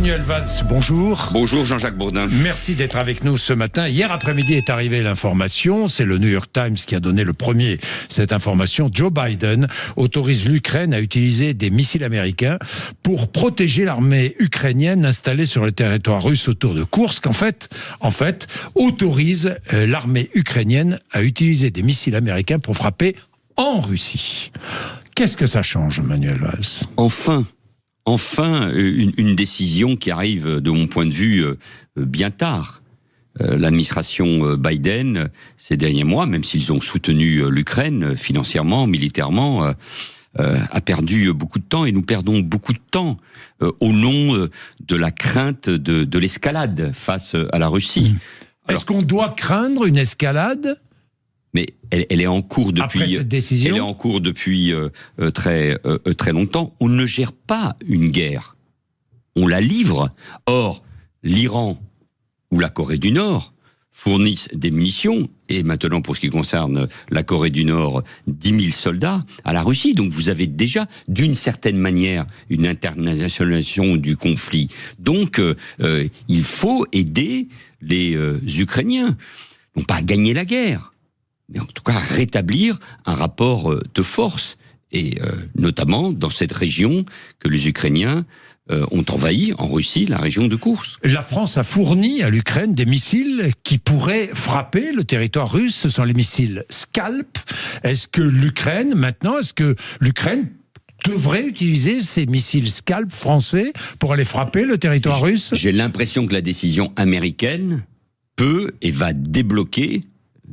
Manuel Valls, bonjour. Bonjour Jean-Jacques Bourdin. Merci d'être avec nous ce matin. Hier après-midi est arrivée l'information, c'est le New York Times qui a donné le premier cette information. Joe Biden autorise l'Ukraine à utiliser des missiles américains pour protéger l'armée ukrainienne installée sur le territoire russe autour de Koursk. En fait, autorise l'armée ukrainienne à utiliser des missiles américains pour frapper en Russie. Qu'est-ce que ça change, Manuel Valls ? Enfin, une décision qui arrive, de mon point de vue, bien tard. L'administration Biden, ces derniers mois, même s'ils ont soutenu l'Ukraine financièrement, militairement, a perdu beaucoup de temps, et nous perdons beaucoup de temps au nom de la crainte de l'escalade face à la Russie. Est-ce qu'on doit craindre une escalade ? Mais elle est en cours depuis. Après cette décision, elle est en cours depuis très longtemps. On ne gère pas une guerre, on la livre. Or, l'Iran ou la Corée du Nord fournissent des munitions, et maintenant, pour ce qui concerne la Corée du Nord, 10 000 soldats à la Russie. Donc vous avez déjà, d'une certaine manière, une internationalisation du conflit. Donc il faut aider les Ukrainiens, non pas à gagner la guerre, mais en tout cas rétablir un rapport de force, et notamment dans cette région que les Ukrainiens ont envahi, en Russie, la région de Koursk. La France a fourni à l'Ukraine des missiles qui pourraient frapper le territoire russe. Ce sont les missiles Scalp. Est-ce que l'Ukraine devrait utiliser ces missiles Scalp français pour aller frapper le territoire russe ? J'ai l'impression que la décision américaine peut et va débloquer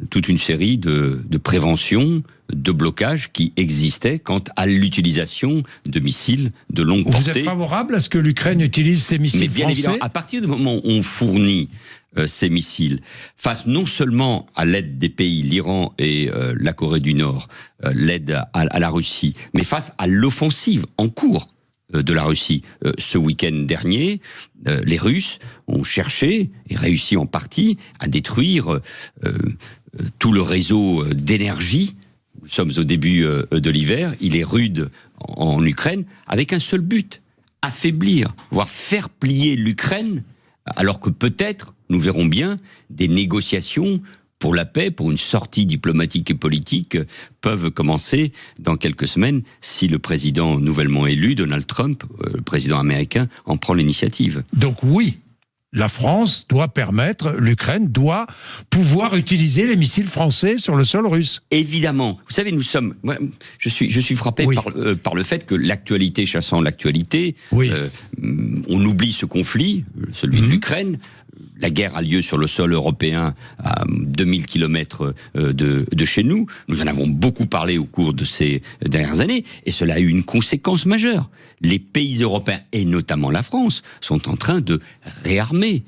toute une série de préventions, de blocages qui existaient quant à l'utilisation de missiles de longue portée. Vous êtes favorable à ce que l'Ukraine utilise ces missiles français ? Mais bien évidemment, à partir du moment où on fournit ces missiles, face non seulement à l'aide des pays, l'Iran et la Corée du Nord, l'aide à la Russie, mais face à l'offensive en cours de la Russie. Ce week-end dernier, les Russes ont cherché, et réussi en partie, à détruire tout le réseau d'énergie. Nous sommes au début de l'hiver, il est rude en Ukraine, avec un seul but, affaiblir, voire faire plier l'Ukraine, alors que peut-être, nous verrons bien, des négociations pour la paix, pour une sortie diplomatique et politique, peuvent commencer dans quelques semaines si le président nouvellement élu, Donald Trump, le président américain, en prend l'initiative. Donc oui, la France doit permettre, l'Ukraine doit pouvoir utiliser les missiles français sur le sol russe. Évidemment. Vous savez, je suis frappé par le fait que l'actualité chassant l'actualité, on oublie ce conflit, celui de l'Ukraine. La guerre a lieu sur le sol européen à 2000 km de chez nous. Nous en avons beaucoup parlé au cours de ces dernières années, et cela a eu une conséquence majeure. Les pays européens, et notamment la France, sont en train de réarmer.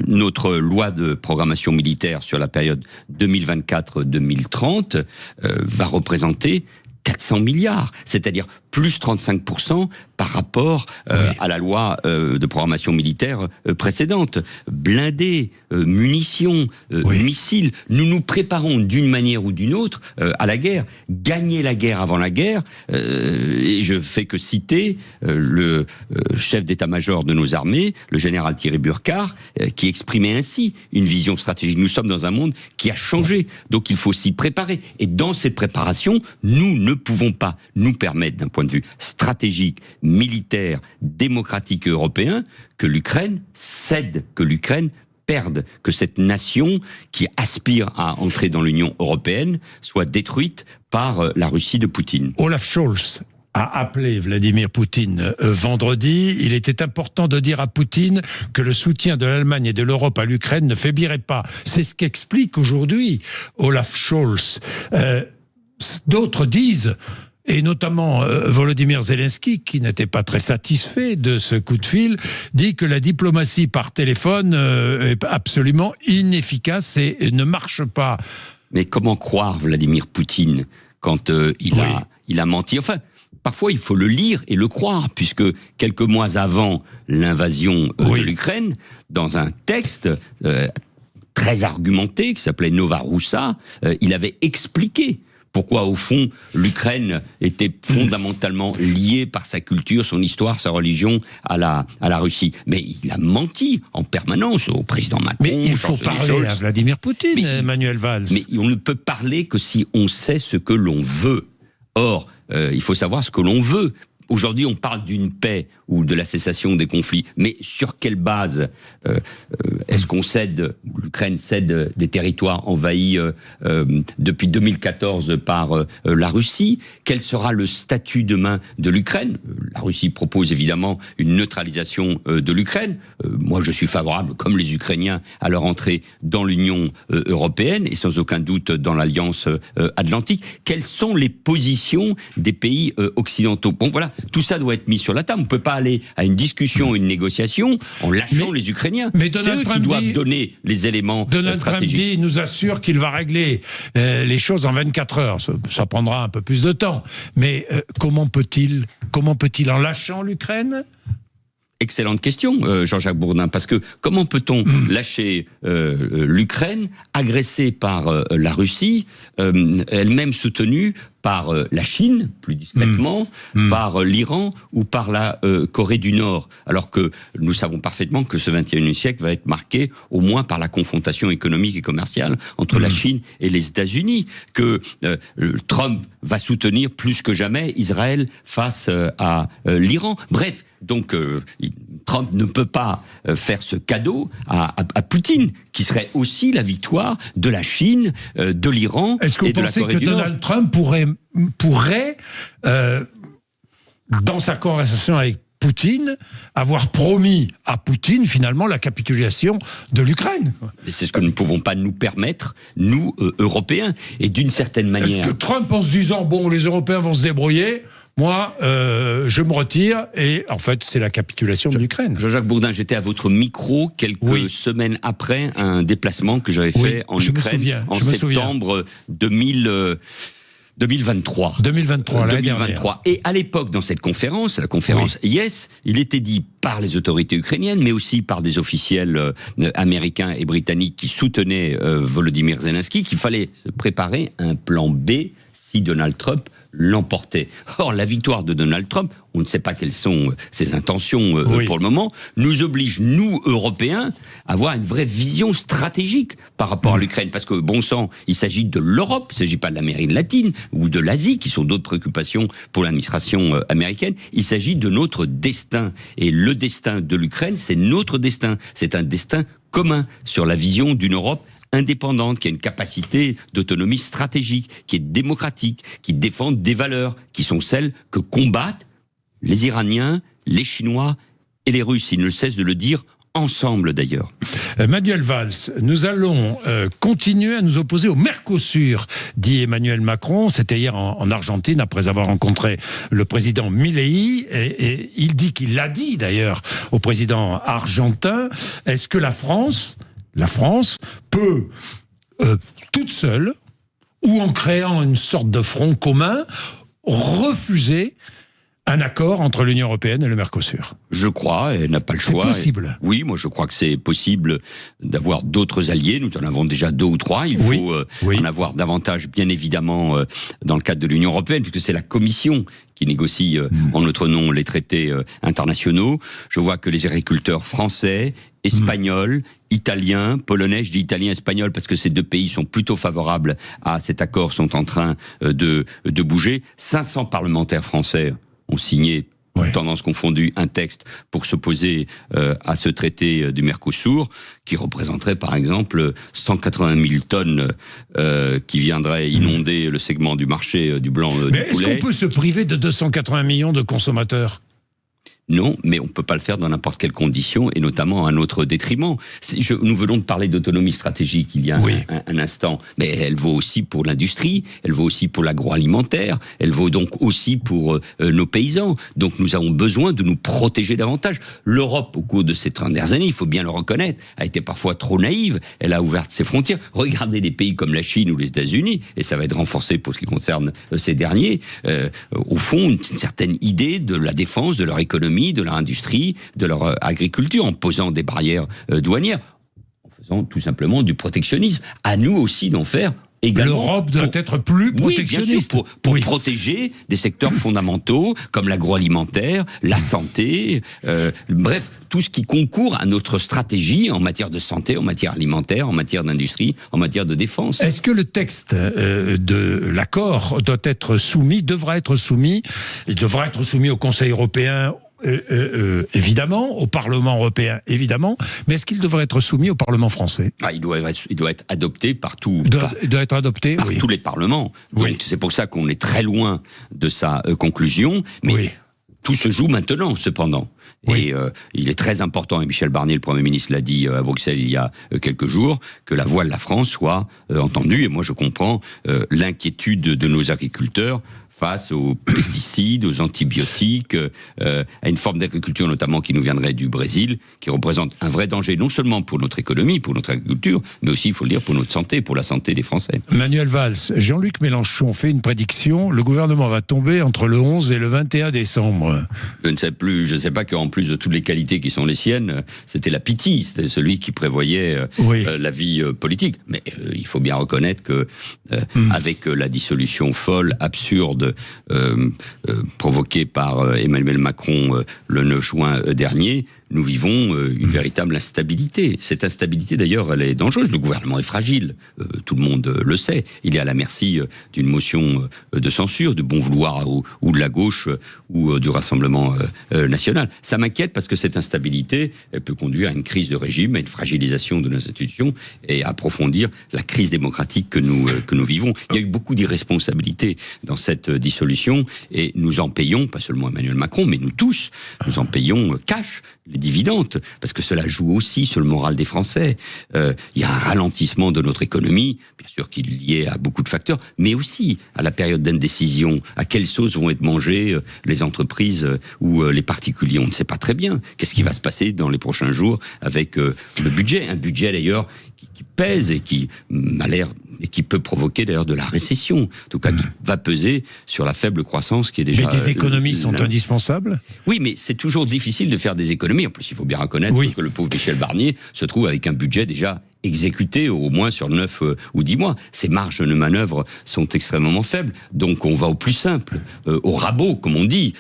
Notre loi de programmation militaire sur la période 2024-2030 va représenter 400 milliards, c'est-à-dire plus 35% par rapport à la loi de programmation militaire précédente. Blindés, munitions, missiles, nous nous préparons d'une manière ou d'une autre à la guerre. Gagner la guerre avant la guerre, et je fais que citer le chef d'état-major de nos armées, le général Thierry Burkhardt, qui exprimait ainsi une vision stratégique. Nous sommes dans un monde qui a changé, donc il faut s'y préparer. Et dans cette préparation, nous ne pouvons pas nous permettre, d'un point de vue stratégique, militaire, démocratique et européen, que l'Ukraine cède, que l'Ukraine perde, que cette nation qui aspire à entrer dans l'Union européenne soit détruite par la Russie de Poutine. Olaf Scholz a appelé Vladimir Poutine vendredi. Il était important de dire à Poutine que le soutien de l'Allemagne et de l'Europe à l'Ukraine ne faiblirait pas. C'est ce qu'explique aujourd'hui Olaf Scholz. D'autres disent, et notamment Volodymyr Zelensky, qui n'était pas très satisfait de ce coup de fil, dit que la diplomatie par téléphone est absolument inefficace et ne marche pas. Mais comment croire Vladimir Poutine quand il a menti ? Enfin, parfois il faut le lire et le croire, puisque quelques mois avant l'invasion de l'Ukraine, dans un texte très argumenté qui s'appelait Nova Russa, il avait expliqué pourquoi, au fond, l'Ukraine était fondamentalement liée par sa culture, son histoire, sa religion à la Russie. Mais il a menti en permanence au président Macron. Mais il faut parler à Vladimir Poutine, Manuel Valls. Mais on ne peut parler que si on sait ce que l'on veut. Or, il faut savoir ce que l'on veut. Aujourd'hui, on parle d'une paix ou de la cessation des conflits, mais sur quelle base est-ce qu'on cède, l'Ukraine cède des territoires envahis depuis 2014 par la Russie? Quel sera le statut demain de l'Ukraine? La Russie propose évidemment une neutralisation de l'Ukraine. Moi, je suis favorable, comme les Ukrainiens, à leur entrée dans l'Union européenne et sans aucun doute dans l'Alliance atlantique. Quelles sont les positions des pays occidentaux? Bon, voilà. Tout ça doit être mis sur la table. On ne peut pas aller à une discussion, une négociation en lâchant les Ukrainiens. Mais c'est eux qui doivent donner les éléments stratégiques. Donald Trump nous assure qu'il va régler les choses en 24 heures. Ça prendra un peu plus de temps. Mais comment peut-il, en lâchant l'Ukraine? Excellente question, Jean-Jacques Bourdin, parce que comment peut-on lâcher l'Ukraine, agressée par la Russie, elle-même soutenue par la Chine, plus discrètement, par l'Iran ou par la Corée du Nord, alors que nous savons parfaitement que ce 21e siècle va être marqué au moins par la confrontation économique et commerciale entre la Chine et les États-Unis, que Trump va soutenir plus que jamais Israël face à l'Iran. Bref, donc Trump ne peut pas faire ce cadeau à Poutine, qui serait aussi la victoire de la Chine, de l'Iran et de la Corée du Nord. Est-ce que vous pensez que Donald Trump pourrait dans sa conversation avec Poutine, avoir promis à Poutine, finalement, la capitulation de l'Ukraine? C'est ce que nous ne pouvons pas nous permettre, nous, Européens. Et d'une certaine manière... Est-ce que Trump, en se disant, bon, les Européens vont se débrouiller, moi, je me retire, et en fait, c'est la capitulation de l'Ukraine. Jean-Jacques Bourdin, j'étais à votre micro quelques semaines après un déplacement que j'avais fait en Ukraine en septembre 2023. 2023. Et à l'époque, dans cette conférence, la conférence Yes, il était dit par les autorités ukrainiennes, mais aussi par des officiels américains et britanniques qui soutenaient Volodymyr Zelensky, qu'il fallait préparer un plan B si Donald Trump l'emportait. Or, la victoire de Donald Trump, on ne sait pas quelles sont ses intentions pour le moment, nous oblige, nous, Européens, à avoir une vraie vision stratégique par rapport à l'Ukraine. Parce que, bon sang, il s'agit de l'Europe, il ne s'agit pas de l'Amérique latine ou de l'Asie, qui sont d'autres préoccupations pour l'administration américaine. Il s'agit de notre destin. Et le destin de l'Ukraine, c'est notre destin. C'est un destin commun sur la vision d'une Europe indépendante, qui a une capacité d'autonomie stratégique, qui est démocratique, qui défend des valeurs qui sont celles que combattent les Iraniens, les Chinois et les Russes. Ils ne cessent de le dire ensemble d'ailleurs. Manuel Valls, nous allons continuer à nous opposer au Mercosur, dit Emmanuel Macron. C'était hier en Argentine, après avoir rencontré le président Milei. Et il dit qu'il l'a dit d'ailleurs au président argentin. Est-ce que la France peut, toute seule, ou en créant une sorte de front commun, refuser un accord entre l'Union européenne et le Mercosur? Je crois, elle n'a pas le choix. C'est possible. Oui, moi je crois que c'est possible d'avoir d'autres alliés. Nous en avons déjà 2 ou 3. Il faut en avoir davantage, bien évidemment, dans le cadre de l'Union européenne, puisque c'est la Commission qui négocie en notre nom les traités internationaux. Je vois que les agriculteurs français, espagnols, italiens, polonais, je dis italien, espagnol parce que ces 2 pays sont plutôt favorables à cet accord, sont en train de bouger. 500 parlementaires français ont signé, tendance confondue, un texte pour s'opposer à ce traité du Mercosur, qui représenterait par exemple 180 000 tonnes qui viendraient inonder le segment du marché du blanc du poulet. Est-ce qu'on peut se priver de 280 millions de consommateurs ? Non, mais on ne peut pas le faire dans n'importe quelle condition, et notamment à notre détriment. Nous venons de parler d'autonomie stratégique il y a un instant, mais elle vaut aussi pour l'industrie, elle vaut aussi pour l'agroalimentaire, elle vaut donc aussi pour nos paysans. Donc nous avons besoin de nous protéger davantage. L'Europe, au cours de ces 30 dernières années, il faut bien le reconnaître, a été parfois trop naïve, elle a ouvert ses frontières. Regardez des pays comme la Chine ou les États-Unis, et ça va être renforcé pour ce qui concerne ces derniers, au fond, une certaine idée de la défense de leur économie, de leur industrie, de leur agriculture, en posant des barrières douanières, en faisant tout simplement du protectionnisme. À nous aussi d'en faire L'Europe doit être plus protectionniste. Oui, bien sûr, pour protéger des secteurs fondamentaux comme l'agroalimentaire, la santé, bref, tout ce qui concourt à notre stratégie en matière de santé, en matière alimentaire, en matière d'industrie, en matière de défense. Est-ce que le texte de l'accord devra être soumis au Conseil européen, évidemment, au Parlement européen, évidemment, mais est-ce qu'il devrait être soumis au Parlement français ? Il doit être adopté par tous les parlements. Oui. Donc c'est pour ça qu'on est très loin de sa conclusion, mais tout se joue maintenant, cependant. Et il est très important, et Michel Barnier, le Premier ministre, l'a dit à Bruxelles il y a quelques jours, que la voix de la France soit entendue. Et moi, je comprends l'inquiétude de nos agriculteurs face aux pesticides, aux antibiotiques, à une forme d'agriculture notamment qui nous viendrait du Brésil, qui représente un vrai danger non seulement pour notre économie, pour notre agriculture, mais aussi, il faut le dire, pour notre santé, pour la santé des Français. Manuel Valls, Jean-Luc Mélenchon fait une prédiction, le gouvernement va tomber entre le 11 et le 21 décembre. Je ne sais plus, je ne sais pas qu'en plus de toutes les qualités qui sont les siennes, c'était la pitié, c'était celui qui prévoyait la vie politique. Mais il faut bien reconnaître que avec la dissolution folle, absurde, provoquée par Emmanuel Macron le 9 juin dernier, nous vivons une véritable instabilité. Cette instabilité, d'ailleurs, elle est dangereuse. Le gouvernement est fragile, tout le monde le sait. Il est à la merci d'une motion de censure, de bon vouloir ou de la gauche ou du Rassemblement national. Ça m'inquiète parce que cette instabilité elle peut conduire à une crise de régime, à une fragilisation de nos institutions et à approfondir la crise démocratique que nous vivons. Il y a eu beaucoup d'irresponsabilités dans cette dissolution et nous en payons, pas seulement Emmanuel Macron, mais nous tous, nous en payons cash les dividendes, parce que cela joue aussi sur le moral des Français. Il y a un ralentissement de notre économie, bien sûr qu'il est lié à beaucoup de facteurs, mais aussi à la période d'indécision, à quelle sauce vont être mangées les entreprises ou les particuliers. On ne sait pas très bien qu'est-ce qui va se passer dans les prochains jours avec le budget. Un budget d'ailleurs qui pèse et qui a l'air et qui peut provoquer d'ailleurs de la récession, en tout cas qui va peser sur la faible croissance qui est déjà... Mais des économies sont indispensables ? Oui, mais c'est toujours difficile de faire des économies. En plus, il faut bien reconnaître que le pauvre Michel Barnier se trouve avec un budget déjà exécuté au moins sur 9 ou 10 mois. Ces marges de manœuvre sont extrêmement faibles. Donc on va au plus simple, au rabot, comme on dit,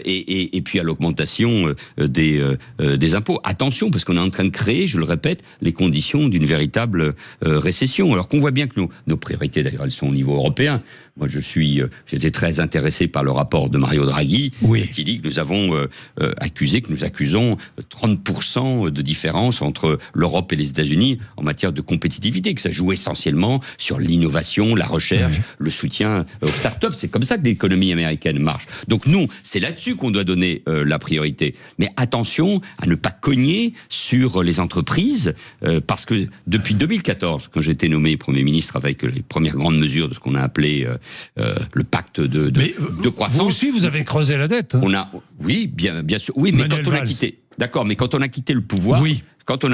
et puis à l'augmentation des impôts. Attention, parce qu'on est en train de créer, je le répète, les conditions d'une véritable récession. Alors qu'on voit bien que nos priorités, d'ailleurs, elles sont au niveau européen. Moi, j'étais très intéressé par le rapport de Mario Draghi, qui dit que nous avons que nous accusons 30% de différence entre l'Europe et les États-Unis en matière de compétitivité, que ça joue essentiellement sur l'innovation, la recherche, le soutien aux start-up. C'est comme ça que l'économie américaine marche. Donc nous, c'est là-dessus qu'on doit donner la priorité. Mais attention à ne pas cogner sur les entreprises, parce que depuis 2014, quand j'ai été nommé Premier ministre avec les premières grandes mesures de ce qu'on a appelé le pacte de croissance. Vous aussi, vous avez creusé la dette. Oui, bien sûr. Oui, mais quand on a quitté. D'accord, mais quand on a quitté le pouvoir.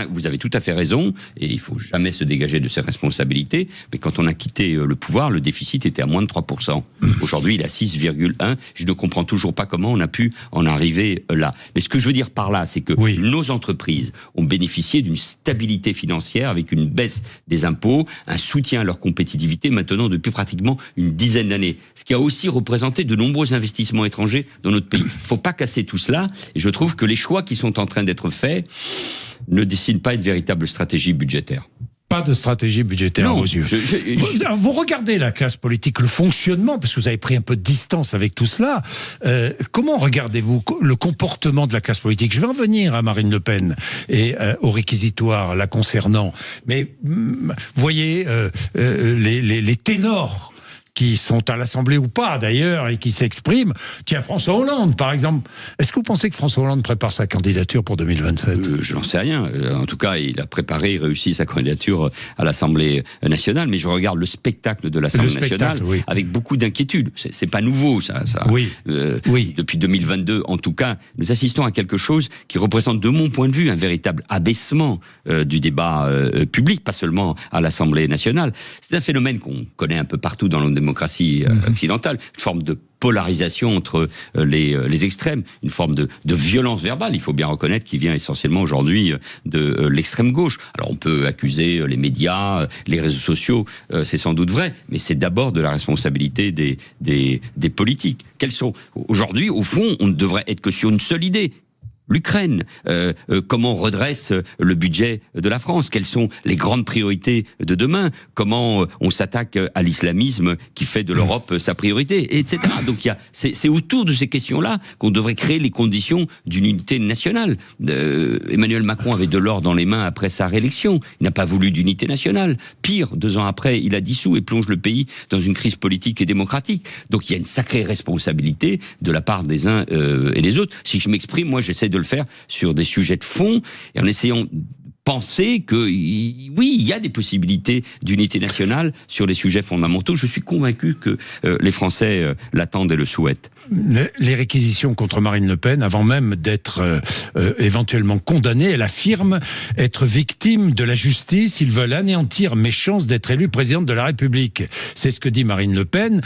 Vous avez tout à fait raison, et il faut jamais se dégager de ses responsabilités, mais quand on a quitté le pouvoir, le déficit était à moins de 3%. Aujourd'hui, il est à 6,1%. Je ne comprends toujours pas comment on a pu en arriver là. Mais ce que je veux dire par là, c'est que nos entreprises ont bénéficié d'une stabilité financière avec une baisse des impôts, un soutien à leur compétitivité maintenant depuis pratiquement une dizaine d'années. Ce qui a aussi représenté de nombreux investissements étrangers dans notre pays. Il ne faut pas casser tout cela, et je trouve que les choix qui sont en train d'être faits ne dessinent pas une véritable stratégie budgétaire. Pas de stratégie budgétaire à vos yeux. Vous regardez la classe politique, le fonctionnement, parce que vous avez pris un peu de distance avec tout cela. Comment regardez-vous le comportement de la classe politique ? Je vais en venir à Marine Le Pen et au réquisitoire la concernant. Mais vous voyez les ténors qui sont à l'Assemblée ou pas d'ailleurs, et qui s'expriment. Tiens, François Hollande, par exemple. Est-ce que vous pensez que François Hollande prépare sa candidature pour 2027 ? Je n'en sais rien. En tout cas, il a réussi sa candidature à l'Assemblée nationale, mais je regarde le spectacle de l'Assemblée nationale avec beaucoup d'inquiétude. C'est pas nouveau, ça. Depuis 2022, en tout cas, nous assistons à quelque chose qui représente, de mon point de vue, un véritable abaissement du débat public, pas seulement à l'Assemblée nationale. C'est un phénomène qu'on connaît un peu partout dans le démocratie occidentale, une forme de polarisation entre les extrêmes, une forme de violence verbale, il faut bien reconnaître, qui vient essentiellement aujourd'hui de l'extrême gauche. Alors on peut accuser les médias, les réseaux sociaux, c'est sans doute vrai, mais c'est d'abord de la responsabilité des politiques. Quelles sont aujourd'hui, au fond, on ne devrait être que sur une seule idée. L'Ukraine, comment on redresse le budget de la France, quelles sont les grandes priorités de demain, comment on s'attaque à l'islamisme qui fait de l'Europe sa priorité, etc. Donc c'est autour de ces questions-là qu'on devrait créer les conditions d'une unité nationale. Emmanuel Macron avait Delors dans les mains après sa réélection, il n'a pas voulu d'unité nationale. Pire, 2 ans après, il a dissous et plonge le pays dans une crise politique et démocratique. Donc il y a une sacrée responsabilité de la part des uns et des autres. Si je m'exprime, moi j'essaie de le faire sur des sujets de fond et en essayant de penser que oui, il y a des possibilités d'unité nationale sur les sujets fondamentaux. Je suis convaincu que les Français l'attendent et le souhaitent. Les réquisitions contre Marine Le Pen, avant même d'être éventuellement condamnée, elle affirme être victime de la justice. Ils veulent anéantir mes chances d'être élue présidente de la République. C'est ce que dit Marine Le Pen.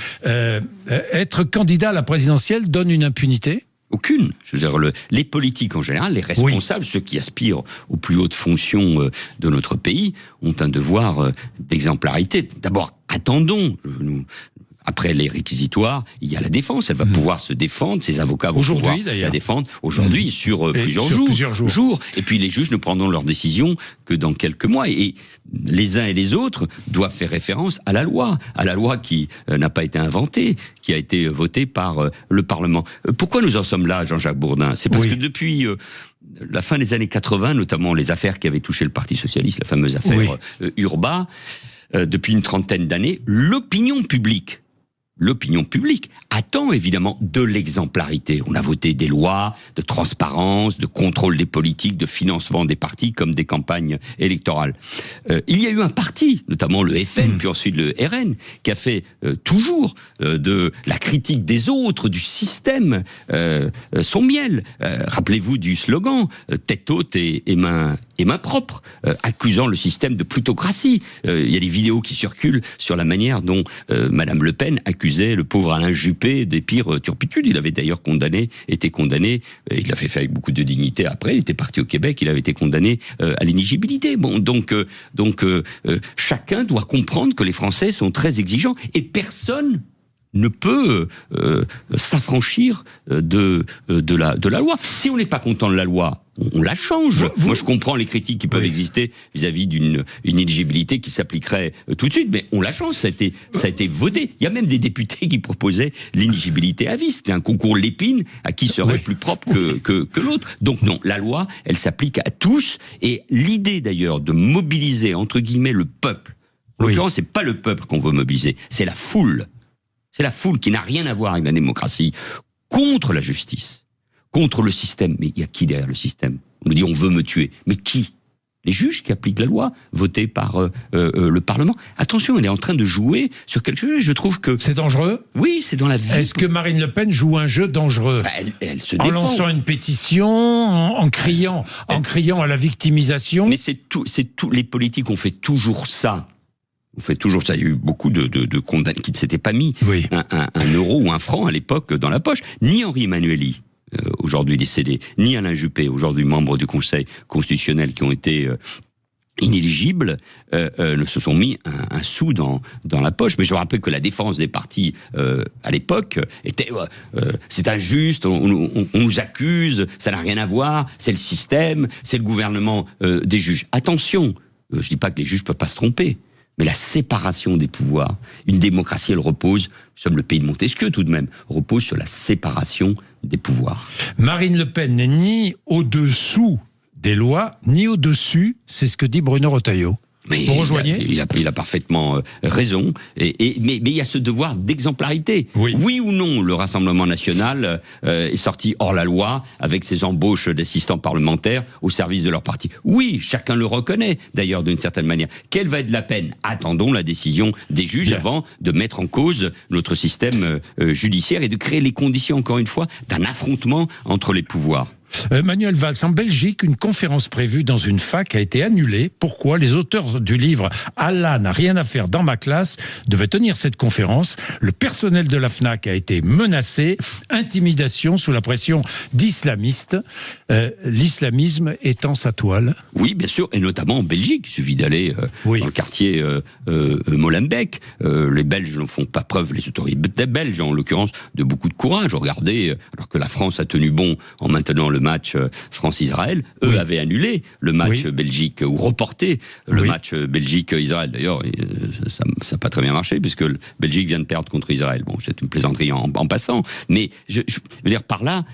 Être candidat à la présidentielle donne une impunité ? Aucune. Je veux dire, les politiques en général, les responsables, ceux qui aspirent aux plus hautes fonctions de notre pays, ont un devoir d'exemplarité. D'abord, attendons. Après les réquisitoires, il y a la défense. Elle va pouvoir se défendre. Ses avocats vont pouvoir la défendre. Aujourd'hui, sur plusieurs jours. Et puis les juges ne prendront leurs décisions que dans quelques mois. Et les uns et les autres doivent faire référence à la loi qui n'a pas été inventée, qui a été votée par le Parlement. Pourquoi nous en sommes là, Jean-Jacques Bourdin ? C'est parce que depuis la fin des années 80, notamment les affaires qui avaient touché le Parti socialiste, la fameuse affaire Urba, depuis une trentaine d'années, l'opinion publique attend évidemment de l'exemplarité. On a voté des lois de transparence, de contrôle des politiques, de financement des partis comme des campagnes électorales. Il y a eu un parti, notamment le FN, puis ensuite le RN, qui a fait toujours de la critique des autres, du système, son miel. Rappelez-vous du slogan « tête haute et main propre », accusant le système de plutocratie. Il y a des vidéos qui circulent sur la manière dont Madame Le Pen accusait le pauvre Alain Juppé des pires turpitudes. Il avait d'ailleurs été condamné, il l'a fait avec beaucoup de dignité après, il était parti au Québec, il avait été condamné à l'inéligibilité. Bon, donc chacun doit comprendre que les Français sont très exigeants et personne ne peut s'affranchir de la loi. Si on n'est pas content de la loi, on la change. Moi, je comprends les critiques qui peuvent exister vis-à-vis d'une inéligibilité qui s'appliquerait tout de suite, mais on la change. Ça a été voté. Il y a même des députés qui proposaient l'inéligibilité à vie. C'était un concours Lépine à qui serait plus propre que l'autre. Donc non, la loi, elle s'applique à tous. Et l'idée d'ailleurs de mobiliser, entre guillemets, le peuple, en l'occurrence, c'est pas le peuple qu'on veut mobiliser, c'est la foule. C'est la foule qui n'a rien à voir avec la démocratie, contre la justice, contre le système. Mais il y a qui derrière le système ? On nous dit on veut me tuer. Mais qui ? Les juges qui appliquent la loi, votée par le Parlement. Attention, elle est en train de jouer sur quelque chose. Je trouve que... C'est dangereux ? Oui, c'est dans la vie. Est-ce que Marine Le Pen joue un jeu dangereux ? Elle se défend. En lançant une pétition, en criant à la victimisation. Mais c'est tout. Les politiques ont fait toujours ça. On fait toujours ça. Il y a eu beaucoup de condamnés qui ne s'étaient pas mis un euro ou un franc à l'époque dans la poche. Ni Henri Emmanuelli, aujourd'hui décédé, ni Alain Juppé, aujourd'hui membre du Conseil constitutionnel, qui ont été inéligibles, ne se sont mis un sou dans la poche. Mais je me rappelle que la défense des partis à l'époque était c'est injuste, on nous accuse, ça n'a rien à voir, c'est le système, c'est le gouvernement des juges. Attention, je ne dis pas que les juges ne peuvent pas se tromper. Mais la séparation des pouvoirs, une démocratie, elle repose, nous sommes le pays de Montesquieu tout de même, repose sur la séparation des pouvoirs. Marine Le Pen n'est ni au-dessous des lois, ni au-dessus, c'est ce que dit Bruno Retailleau. Mais vous rejoignez ? Il a parfaitement raison. Mais il y a ce devoir d'exemplarité. Oui ou non, le Rassemblement national est sorti hors la loi avec ses embauches d'assistants parlementaires au service de leur parti. Oui, chacun le reconnaît d'ailleurs d'une certaine manière. Quelle va être la peine ? Attendons la décision des juges avant de mettre en cause notre système judiciaire et de créer les conditions, encore une fois, d'un affrontement entre les pouvoirs. Manuel Valls, en Belgique, une conférence prévue dans une fac a été annulée. Pourquoi? Les auteurs du livre « Allah n'a rien à faire dans ma classe » devaient tenir cette conférence. Le personnel de la FNAC a été menacé. Intimidation sous la pression d'islamistes. L'islamisme étend sa toile. Oui, bien sûr, et notamment en Belgique. Il suffit d'aller dans le quartier Molenbeek. Les Belges ne font pas preuve, les autorités belges en l'occurrence, de beaucoup de courage. Regardez, alors que la France a tenu bon en maintenant le match France-Israël, eux avaient annulé le match Belgique, ou reporté le match Belgique-Israël. D'ailleurs, ça n'a pas très bien marché, puisque le Belgique vient de perdre contre Israël. Bon, c'est une plaisanterie en passant. Mais je veux dire, par là,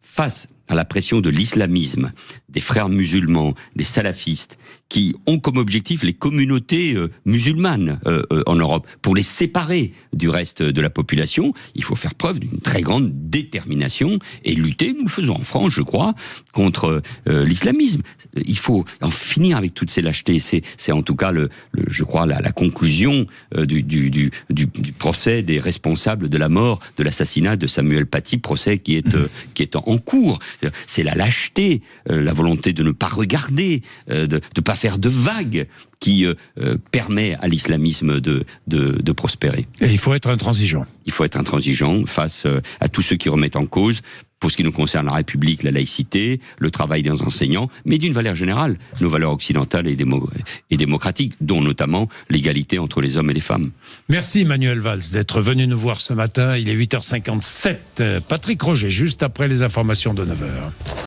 face à la pression de l'islamisme, des frères musulmans, des salafistes, qui ont comme objectif les communautés musulmanes en Europe, pour les séparer du reste de la population, il faut faire preuve d'une très grande détermination et lutter, nous le faisons en France, je crois, contre l'islamisme. Il faut en finir avec toutes ces lâchetés. C'est en tout cas, je crois, la conclusion du procès des responsables de la mort, de l'assassinat de Samuel Paty, procès qui est en cours. C'est la lâcheté, la volonté de ne pas regarder, de ne pas faire de vagues qui permet à l'islamisme de prospérer. Et il faut être intransigeant. Il faut être intransigeant face à tous ceux qui remettent en cause, pour ce qui nous concerne, la République, la laïcité, le travail des enseignants, mais d'une valeur générale, nos valeurs occidentales et démocratiques, dont notamment l'égalité entre les hommes et les femmes. Merci Manuel Valls d'être venu nous voir ce matin. Il est 8h57. Patrick Roger, juste après les informations de 9h.